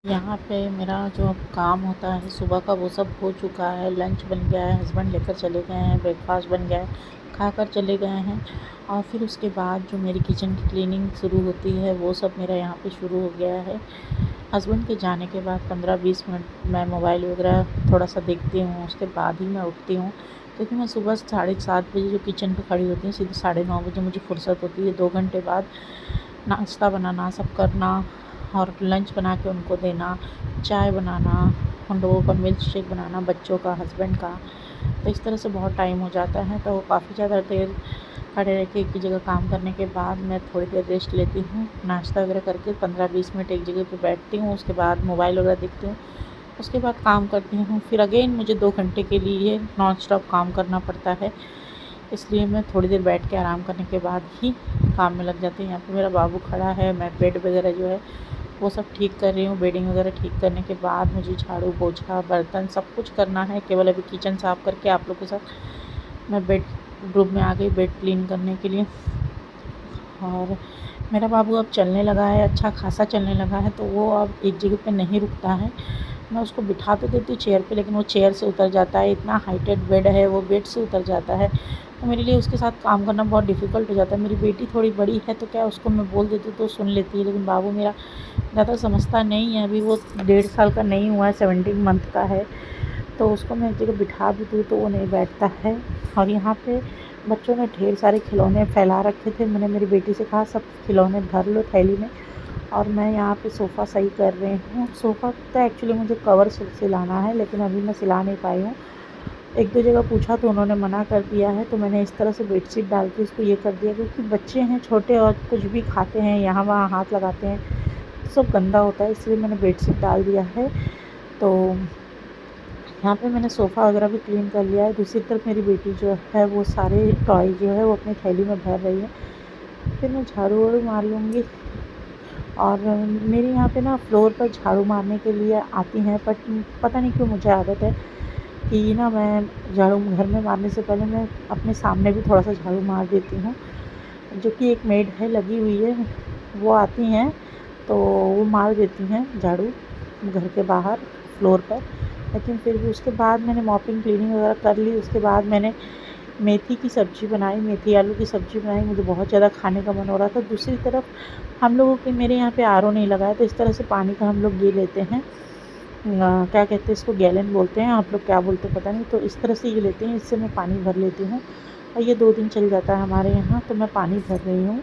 यहाँ पे मेरा जो काम होता है सुबह का वो सब हो चुका है। लंच बन गया है, हस्बैंड लेकर चले गए हैं, ब्रेकफास्ट बन गया है, खाकर चले गए हैं। और फिर उसके बाद जो मेरी किचन की क्लीनिंग शुरू होती है वो सब मेरा यहाँ पे शुरू हो गया है। हस्बैंड के जाने के बाद 15-20 मिनट मैं मोबाइल वगैरह थोड़ा सा देखती हूँ, उसके बाद ही मैं उठती हूँ, क्योंकि मैं सुबह 7:30 बजे जो किचन पे खड़ी होती हूँ, सीधे 9:30 बजे मुझे फुर्सत होती है। 2 घंटे बाद नाश्ता बनाना, सब करना और लंच बना के उनको देना, चाय बनाना, उन लोगों का मिल्क शेक बनाना, बच्चों का, हस्बैंड का। तो इस तरह से बहुत टाइम हो जाता है। तो काफ़ी ज़्यादा देर खड़े रह के एक ही जगह काम करने के बाद मैं थोड़ी देर रेस्ट लेती हूँ। नाश्ता वगैरह करके 15-20 मिनट एक जगह पे बैठती हूँ, उसके बाद मोबाइल वगैरह देखती हूँ, उसके बाद काम करती हूँ। फिर अगेन मुझे 2 घंटे के लिए नॉन स्टॉप काम करना पड़ता है, इसलिए मैं थोड़ी देर बैठ के आराम करने के बाद ही काम में लग जाती हूँ। यहाँ पे मेरा बाबू खड़ा है, मैं बेड वगैरह जो है वो सब ठीक कर रही हूँ। बेडिंग वगैरह ठीक करने के बाद मुझे झाड़ू पोछा बर्तन सब कुछ करना है। केवल अभी किचन साफ़ करके आप लोग के साथ मैं बेड रूम में आ गई बेड क्लीन करने के लिए। और मेरा बाबू अब चलने लगा है, अच्छा खासा चलने लगा है, तो वो अब एक जगह पे नहीं रुकता है। मैं उसको बिठा तो देती हूँ चेयर पे, लेकिन वो चेयर से उतर जाता है। इतना हाइटेड बेड है, वो बेड से उतर जाता है, तो मेरे लिए उसके साथ काम करना बहुत डिफ़िकल्ट हो जाता है। मेरी बेटी थोड़ी बड़ी है, तो क्या उसको मैं बोल देती हूँ तो सुन लेती है, लेकिन बाबू मेरा ज़्यादा समझता नहीं है। अभी वो 1.5 साल का नहीं हुआ है, 17 मंथ का है, तो उसको मैं एक जगह बिठा भी दूँ तो वो नहीं बैठता है। और यहाँ पे बच्चों ने ढेर सारे खिलौने फैला रखे थे। मैंने मेरी बेटी से कहा सब खिलौने भर लो थैली में, और मैं यहाँ पे सोफ़ा सही कर रही हूँ। सोफ़ा का एक्चुअली मुझे कवर सिलाना है, लेकिन अभी मैं सिला नहीं पाई हूँ। 1-2 जगह पूछा तो उन्होंने मना कर दिया है, तो मैंने इस तरह से बेडशीट डाल के उसको ये कर दिया, क्योंकि बच्चे हैं छोटे और कुछ भी खाते हैं, यहाँ वहाँ हाथ लगाते हैं, सब गंदा होता है, इसलिए मैंने बेडशीट डाल दिया है। तो यहाँ पे मैंने सोफ़ा वगैरह भी क्लीन कर लिया है। दूसरी तरफ मेरी बेटी जो है वो सारे टॉय जो है वो अपनी थैली में भर रही है। फिर मैं झाड़ू वाड़ू मार लूँगी। और मेरे यहाँ पे ना फ्लोर पर झाड़ू मारने के लिए आती हैं, बट पता नहीं क्यों मुझे आदत है कि ना मैं झाड़ू घर में मारने से पहले मैं अपने सामने भी थोड़ा सा झाड़ू मार देती हूँ। जो कि एक मेड है लगी हुई है, वो आती हैं तो वो मार देती हैं झाड़ू घर के बाहर फ्लोर पर। लेकिन फिर भी उसके बाद मैंने मॉपिंग क्लीनिंग वगैरह कर ली। उसके बाद मैंने मेथी की सब्ज़ी बनाई, मेथी आलू की सब्ज़ी बनाई, मुझे बहुत ज़्यादा खाने का मन हो रहा था। दूसरी तरफ हम लोगों के मेरे यहाँ पे आरओ नहीं लगा है, तो इस तरह से पानी का हम लोग ये लेते हैं, क्या कहते हैं इसको, गैलन बोलते हैं, आप लोग क्या बोलते हैं पता नहीं। तो इस तरह से ये लेते हैं, इससे मैं पानी भर लेती हूँ और ये 2 दिन चल जाता है हमारे यहाँ। तो मैं पानी भर रही हूँ।